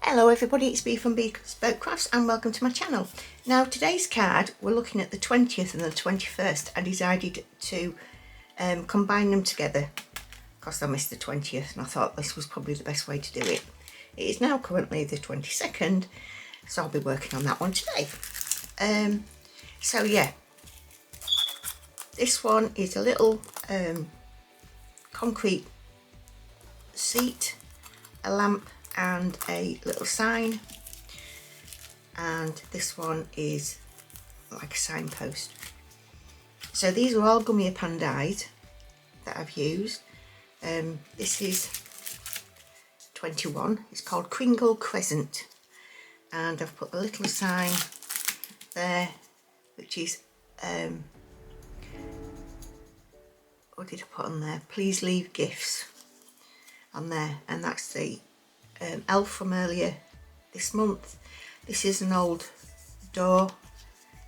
Hello everybody, it's Bee from Bespoke Crafts and welcome to my channel. Now today's card, we're looking at the 20th and the 21st. I decided to combine them together because I missed the 20th and I thought this was probably the best way to do it. It is now currently the 22nd, so I'll be working on that one today. So yeah, this one is a little concrete seat, a lamp and a little sign, and this one is like a signpost. So these are all GUMMIAPAN dies that I've used. This is 21, it's called Kringle Crescent, and I've put a little sign there which is what did I put on there? Please leave gifts on there, and that's the elf from earlier this month. This is an old door.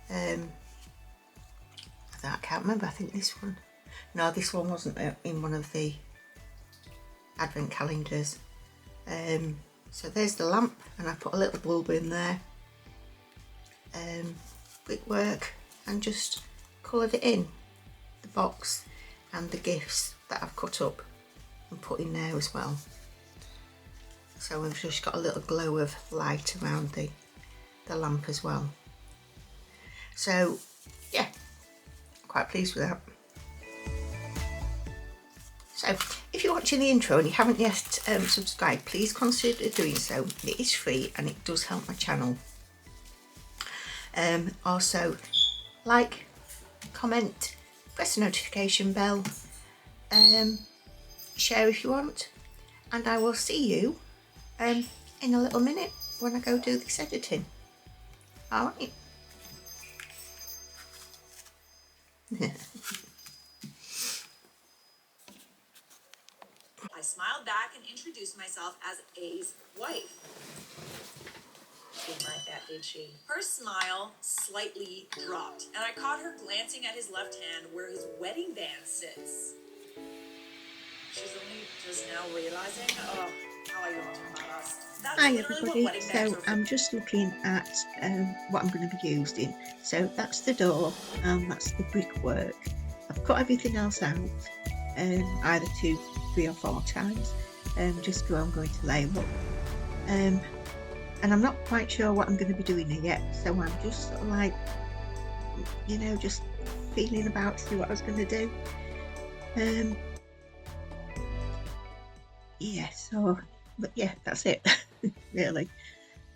I can't remember, I think this one, no, this one wasn't in one of the advent calendars. So there's the lamp, and I put a little bulb in there, brickwork, and just coloured it in, the box and the gifts that I've cut up and put in there as well. So we've just got a little glow of light around the lamp as well. So yeah, quite pleased with that. So if you're watching the intro and you haven't yet subscribed, please consider doing so. It is free and it does help my channel. Also like, comment, press the notification bell, share if you want, and I will see you in a little minute when I go do this editing. Alright. I smiled back and introduced myself as A's wife. Did my fat, did she? Her smile slightly dropped, and I caught her glancing at his left hand where his wedding band sits. She's only just now realizing, oh, how I don't talk about us. That's Hi literally what everybody, wedding bands so are for. I'm just looking at what I'm going to be using. So that's the door and that's the brickwork. I've cut everything else out, either 2, 3 or 4 times, just where I'm going to lay them up. And I'm not quite sure what I'm going to be doing here yet, so I'm just sort of like, you know, just feeling about to see what I was going to do. Yeah, so, but yeah, that's it. Really.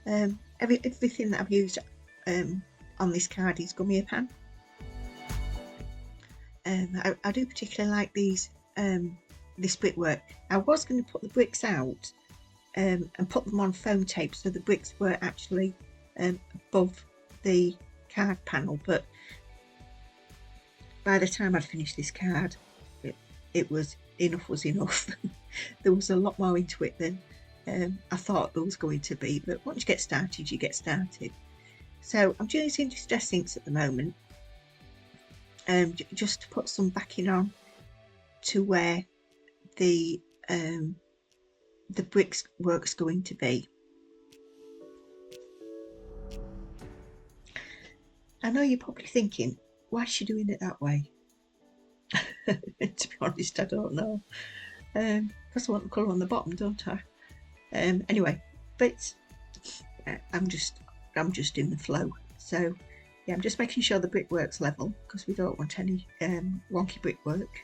Everything that I've used on this card is GUMMIAPAN. I do particularly like these this brickwork. I was going to put the bricks out and put them on foam tape so the bricks were actually above the card panel, but by the time I'd finished this card, it was enough. There was a lot more into it than I thought there was going to be, but once you get started, you get started. So I'm using distress inks at the moment, just to put some backing on to where the brickwork's going to be. I know you're probably thinking, why is she doing it that way? To be honest, I don't know. Because I want the colour on the bottom, don't I? Anyway, but I'm just in the flow. So yeah, I'm just making sure the brickwork's level because we don't want any wonky brickwork.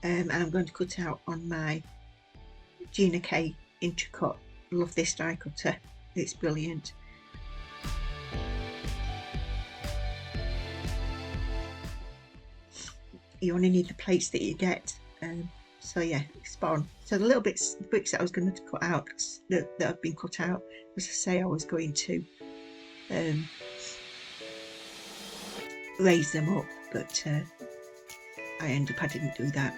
And I'm going to cut out on my Gina K Intricot. Love this die cutter, it's brilliant. You only need the plates that you get, so yeah, spot on. So the little bricks that I was going to cut out, that have been cut out, as I say, I was going to raise them up, but I didn't do that.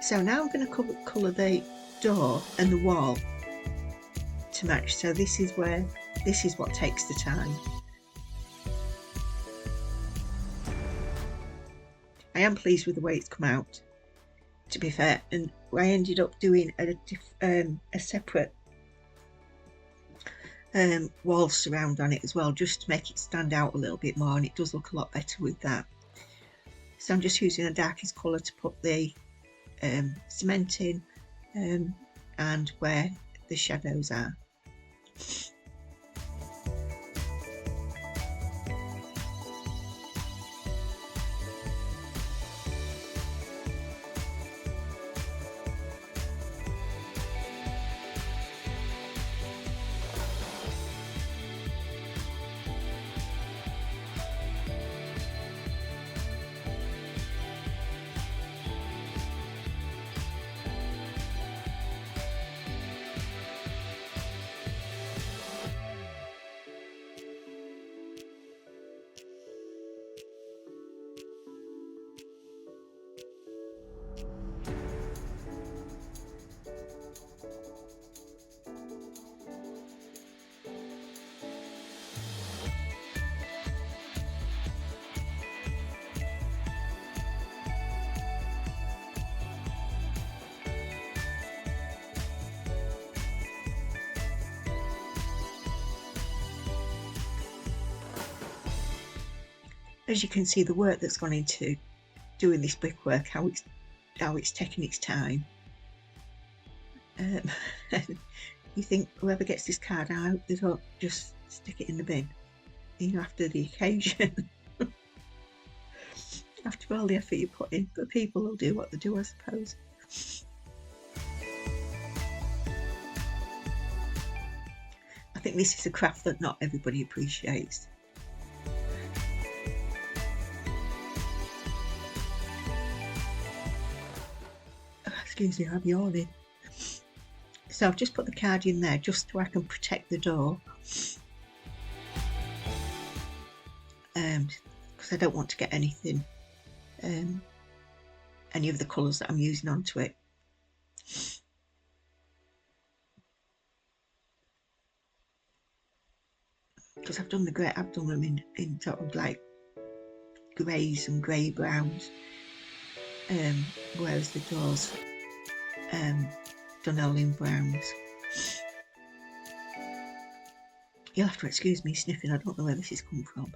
So now I'm going to colour the door and the wall to match. So this is what takes the time. I am pleased with the way it's come out. to be fair, and I ended up doing a separate wall surround on it as well, just to make it stand out a little bit more, and it does look a lot better with that. So I'm just using the darkest colour to put the cement in, and where the shadows are. As you can see, the work that's gone into doing this brickwork, how it's taking its time. You think whoever gets this card out, they don't just stick it in the bin, you know, after the occasion. After all the effort you put in, but people will do what they do, I suppose. I think this is a craft that not everybody appreciates. Excuse me, I'm yawning. So I've just put the card in there just so I can protect the door, because I don't want to get anything, any of the colours that I'm using onto it. Because I've done them in sort of like greys and grey browns, whereas the doors done all in browns. You'll have to excuse me sniffing, I don't know where this has come from.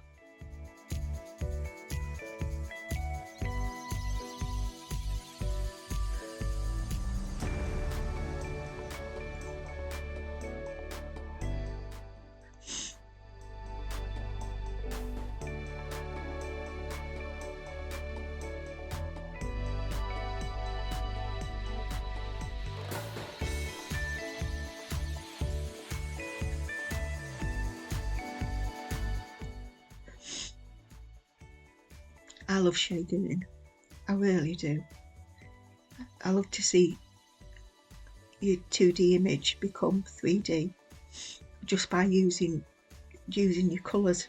I love shading, I really do. I love to see your 2D image become 3D just by using your colours.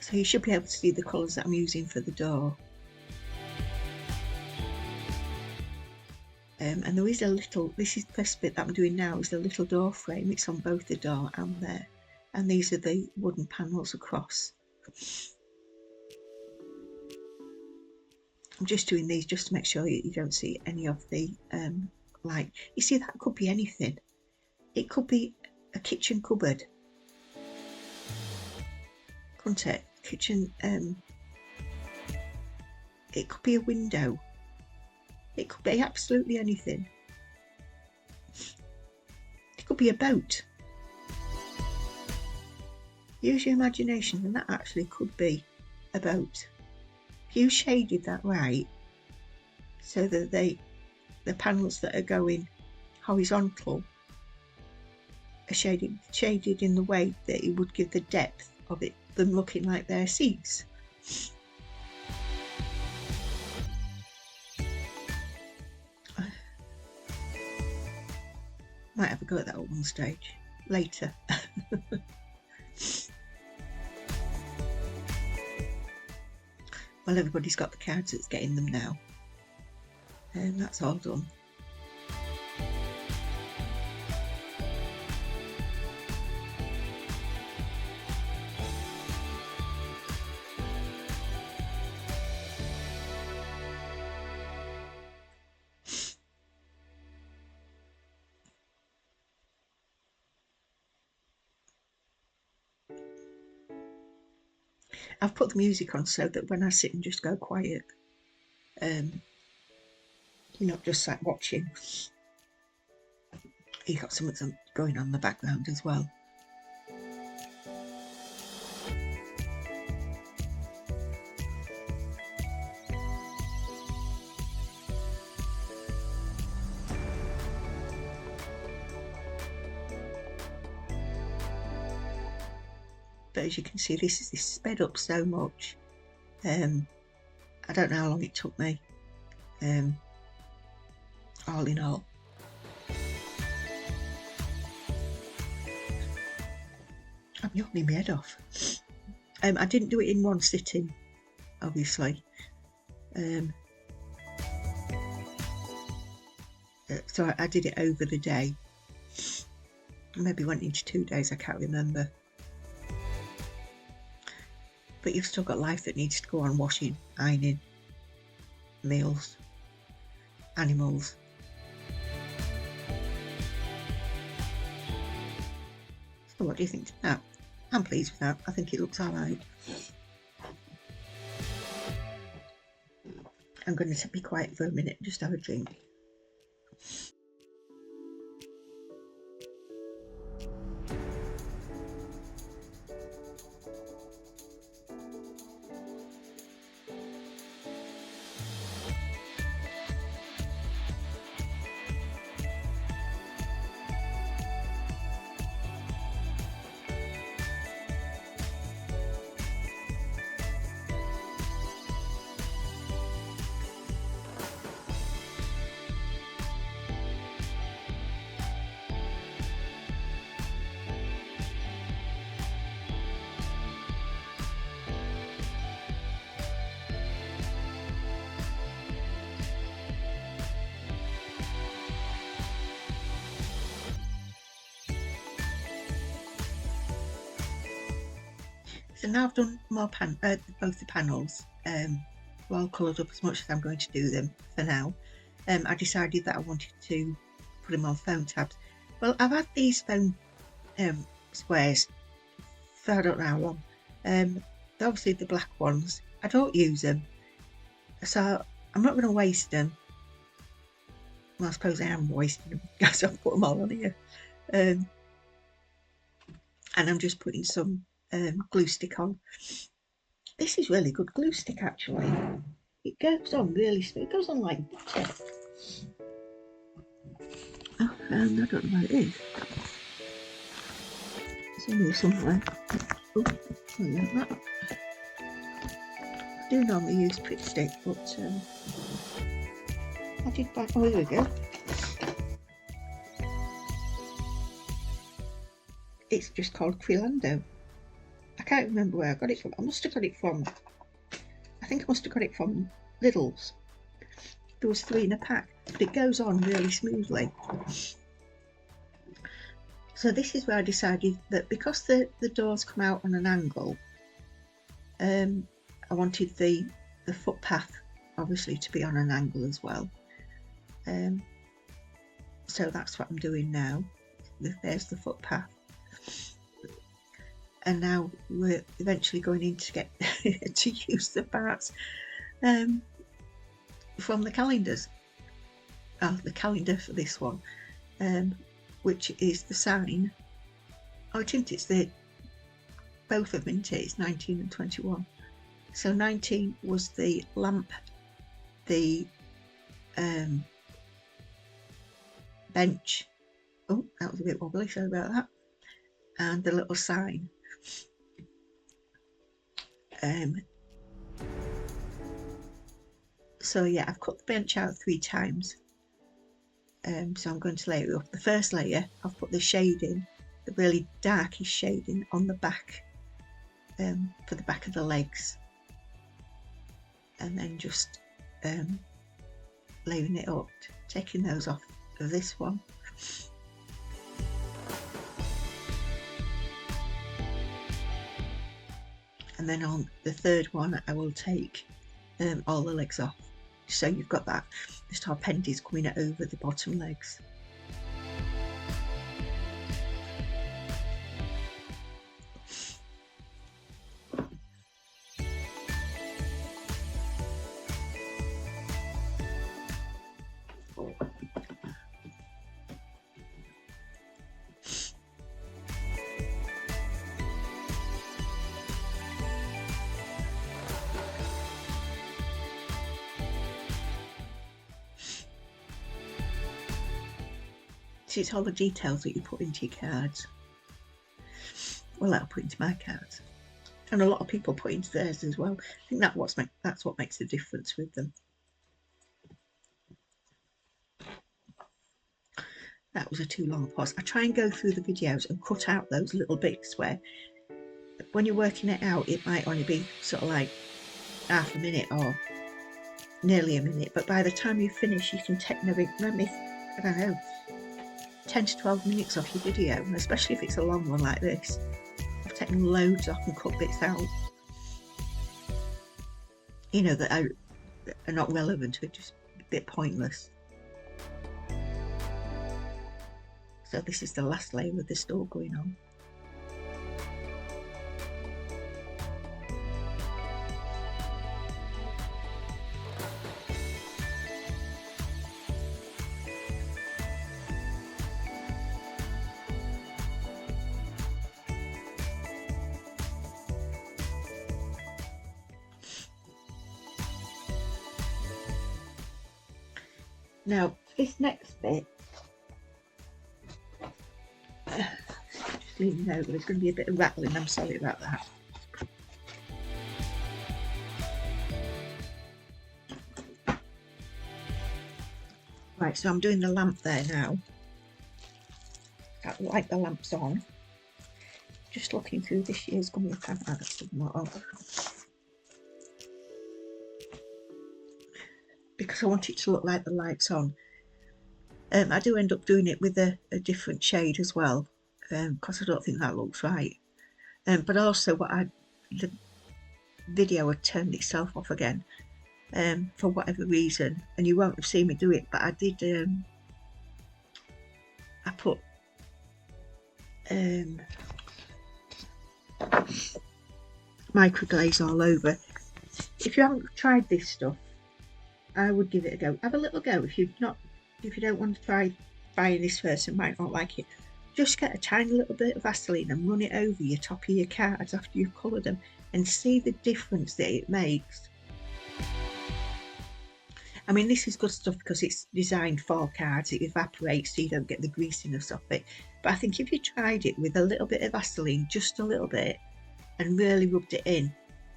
So you should be able to see the colours that I'm using for the door. And there is a little, this is the first bit that I'm doing now, is the little door frame. It's on both the door and there. And these are the wooden panels across. I'm just doing these just to make sure you don't see any of the, like, you see, that could be anything. It could be a kitchen cupboard, couldn't it? Kitchen, it could be a window. It could be absolutely anything. It could be a boat. Use your imagination, and that actually could be a boat. If you shaded that right, so that the panels that are going horizontal are shaded in the way that it would give the depth of it, them looking like they're seats. Might have a go at that at one stage later. Well, everybody's got the cards that's getting them now, and that's all done. I've put the music on so that when I sit and just go quiet, you're not just sat watching. You've got something going on in the background as well. But as you can see, this is sped up so much. I don't know how long it took me, all in all. I'm yawning my head off. I didn't do it in one sitting, obviously. So I did it over the day. Maybe went into 2 days, I can't remember. But you've still got life that needs to go on: washing, ironing, meals, animals. So what do you think of that? I'm pleased with that. I think it looks alright. I'm going to be quiet for a minute and just have a drink. So now I've done more both the panels, well coloured up as much as I'm going to do them for now. I decided that I wanted to put them on foam tabs. Well, I've had these foam squares for I don't know how long. They're obviously the black ones. I don't use them, so I'm not going to waste them. Well, I suppose I am wasting them because I've put them all on here. And I'm just putting some glue stick on. This is really good glue stick, actually. It goes on really smooth. It goes on like butter. Oh, I don't know what it is. It's in here somewhere. Oh, sorry about that. I do normally use Spritz stick, but I did buy. Oh, here we go. It's just called Quilando. I can't remember where I got it from. I must have got it from, I think I must have got it from Lidl's. There was 3 in a pack, but it goes on really smoothly. So this is where I decided that because the doors come out on an angle, I wanted the footpath obviously to be on an angle as well. So that's what I'm doing now. There's the footpath. And now we're eventually going in to get to use the parts from the calendars. Oh, the calendar for this one, which is the sign. Oh, I think it's both of them, isn't it? It's 19 and 21. So 19 was the lamp, the bench. Oh, that was a bit wobbly, sorry about that. And the little sign. So yeah, I've cut the bench out 3 times. So I'm going to layer it up. The first layer, I've put the shading, the really darkish shading on the back, for the back of the legs, and then just layering it up, taking those off of this one. And then on the third one, I will take all the legs off. So you've got that, the star pendants coming over the bottom legs. So it's all the details that you put into your cards. Well, I'll put into my cards. And a lot of people put into theirs as well. I think that's what makes the difference with them. That was a too long pause. I try and go through the videos and cut out those little bits where when you're working it out, it might only be sort of like half a minute or nearly a minute, but by the time you finish, you can take maybe, I don't know, 10 to 12 minutes off your video, and especially if it's a long one like this. I've taken loads off and cut bits out, you know, that are not relevant, are just a bit pointless. So this is the last layer of the store going on. Now this next bit, just leave you know, there's going to be a bit of rattling, I'm sorry about that. Right, so I'm doing the lamp there now. I like the lamps on. Just looking through this year's GUMMIAPAN, that's the motto. Because I want it to look like the lights on. I do end up doing it with a different shade as well, because I don't think that looks right. But also the video had turned itself off again for whatever reason, and you won't have seen me do it, but I did, I put micro glaze all over. If you haven't tried this stuff, I would give it a go. Have a little go. If you don't want to try buying this first and might not like it, just get a tiny little bit of Vaseline and run it over your top of your cards after you've coloured them and see the difference that it makes. I mean, this is good stuff because it's designed for cards. It evaporates so you don't get the greasiness of it. But I think if you tried it with a little bit of Vaseline, just a little bit, and really rubbed it in,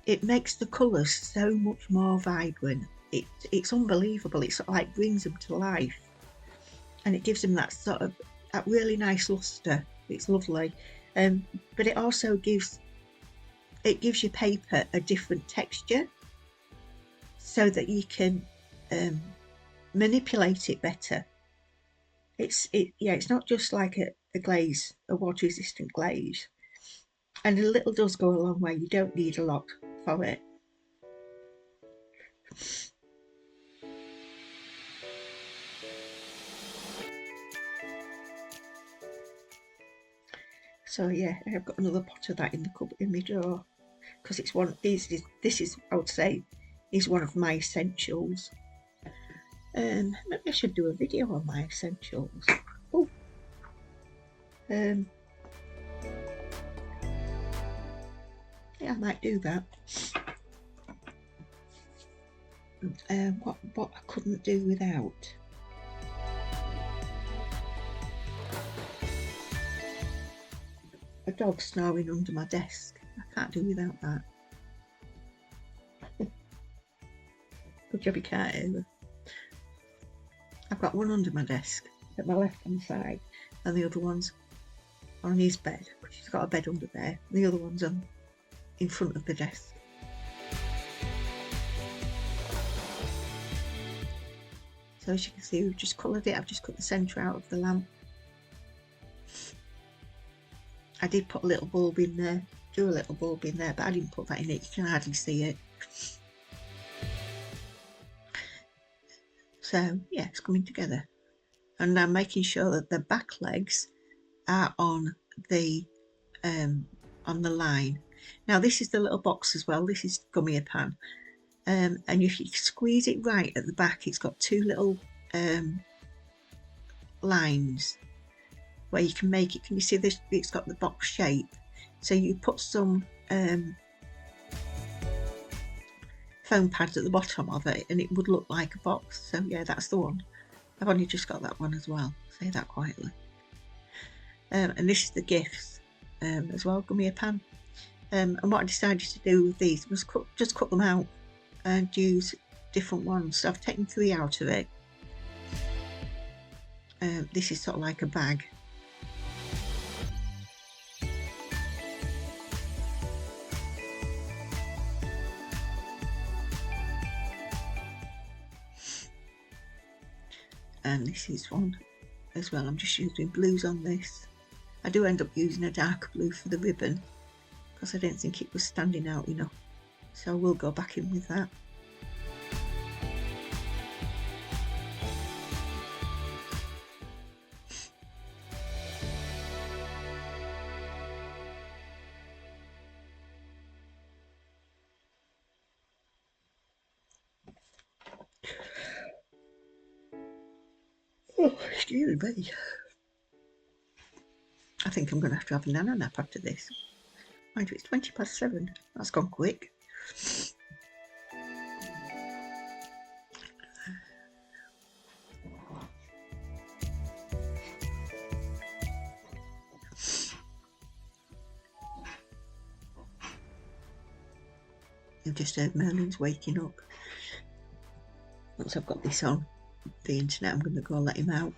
it makes the colours so much more vibrant. It's unbelievable. It sort of like brings them to life, and it gives them that sort of that really nice lustre. It's lovely, but it also gives your paper a different texture, so that you can manipulate it better. It's not just like a glaze, a water resistant glaze, and a little does go a long way. You don't need a lot for it. So yeah, I've got another pot of that in the cupboard in my drawer, because it's one. This is I would say is one of my essentials. Maybe I should do a video on my essentials. Oh, yeah, I might do that. What I couldn't do without. A dog snoring under my desk. I can't do without that. Good job you can't hear her. I've got one under my desk at my left hand side, and the other one's on his bed. She's got a bed under there. The other one's in front of the desk. So as you can see, we've just coloured it. I've just cut the centre out of the lamp. I did put a little bulb in there, but I didn't put that in it. You can hardly see it. So yeah, it's coming together, and I'm making sure that the back legs are on the line. Now this is the little box as well. This is GUMMIAPAN, and if you squeeze it right at the back, it's got two little lines where you can make it. Can you see this? It's got the box shape. So you put some foam pads at the bottom of it, and it would look like a box. So yeah, that's the one. I've only just got that one as well. Say that quietly. and this is the gifts as well, GUMMIAPAN. And what I decided to do with these was just cut them out and use different ones. So I've taken 3 out of it. This is sort of like a bag. And this is one as well. I'm just using blues on this. I do end up using a dark blue for the ribbon because I didn't think it was standing out enough, so I will go back in with that. Oh, excuse me. I think I'm going to have a nana nap after this. Mind you, it's 7:20. That's gone quick. You've just heard Merlin's waking up. Once I've got this on the internet, I'm going to go let him out.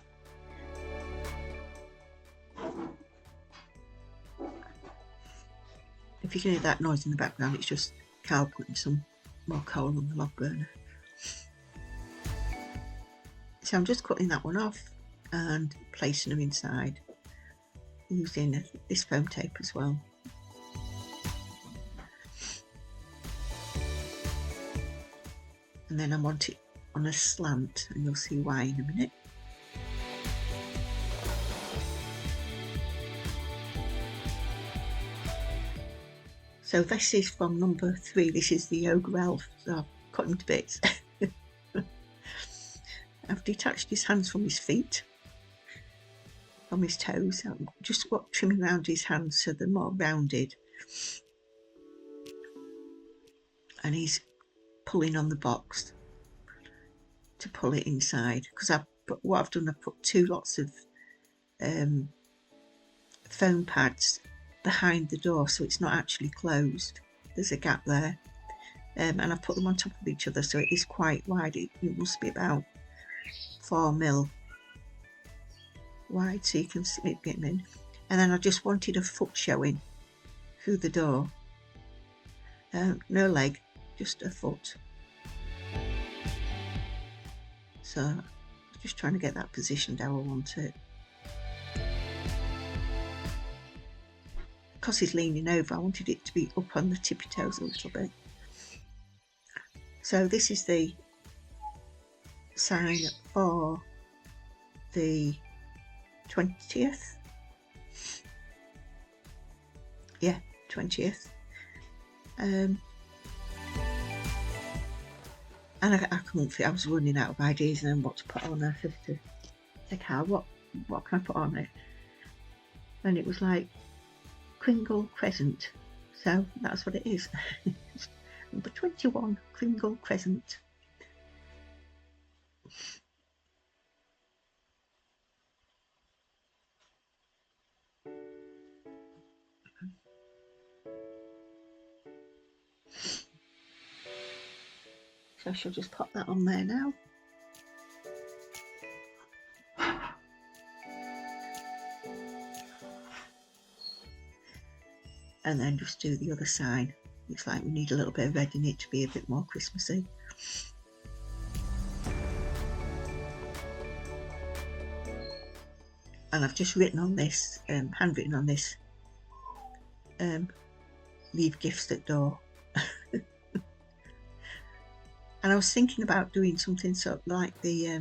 If you can hear that noise in the background, it's just Carl putting some more coal on the log burner. So I'm just cutting that one off and placing them inside using this foam tape as well. And then I want it on a slant, and you'll see why in a minute. So this is from number 3. This is the Ogre Elf. So I've cut him to bits. I've detached his hands from his feet, from his toes. I'm just trimming around his hands so they're more rounded. And he's pulling on the box to pull it inside, because what I've done, I've put 2 lots of foam pads behind the door, so it's not actually closed. There's a gap there, and I've put them on top of each other, so it is quite wide. It must be about 4 mil wide, so you can see it getting in. And then I just wanted a foot showing through the door. No leg, just a foot. So I'm just trying to get that positioned how I want it. Because he's leaning over, I wanted it to be up on the tippy toes a little bit. So this is the sign for the 20th. Yeah, 20th. And I couldn't fit, I was running out of ideas and what to put on there. So to say, Carl, what can I put on it? And it was like Kringle Crescent. So that's what it is. Number 21, Kringle Crescent. So I shall just pop that on there now. And then just do the other side. Looks like we need a little bit of red in it to be a bit more Christmassy. And I've just written on this, handwritten on this, leave gifts at door. And I was thinking about doing something sort of like the, I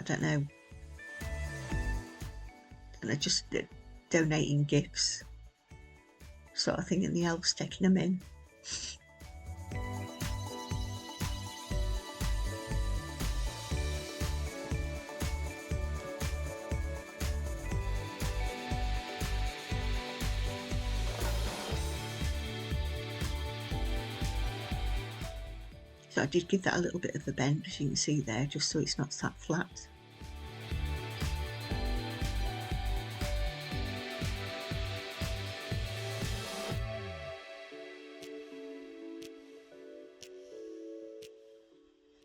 don't know, and I just donating gifts sort of thing, and the elves taking them in. So I did give that a little bit of a bend, as you can see there, just so it's not sat flat.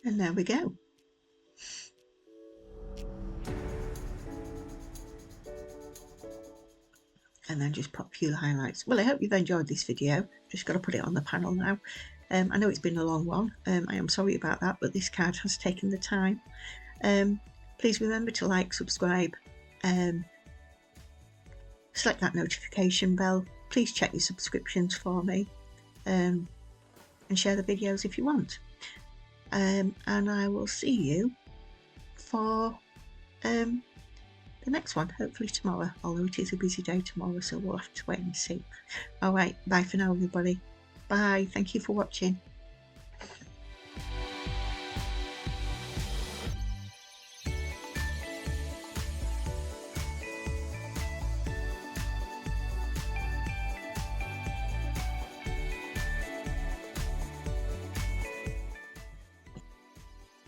And there we go. And then just pop a few highlights. Well, I hope you've enjoyed this video. Just got to put it on the panel now. I know it's been a long one. I am sorry about that, but this card has taken the time. Please remember to like, subscribe, select that notification bell. Please check your subscriptions for me, and share the videos if you want. And I will see you for the next one, hopefully tomorrow, although it is a busy day tomorrow, so we'll have to wait and see. All right, bye for now, everybody. Bye. Thank you for watching.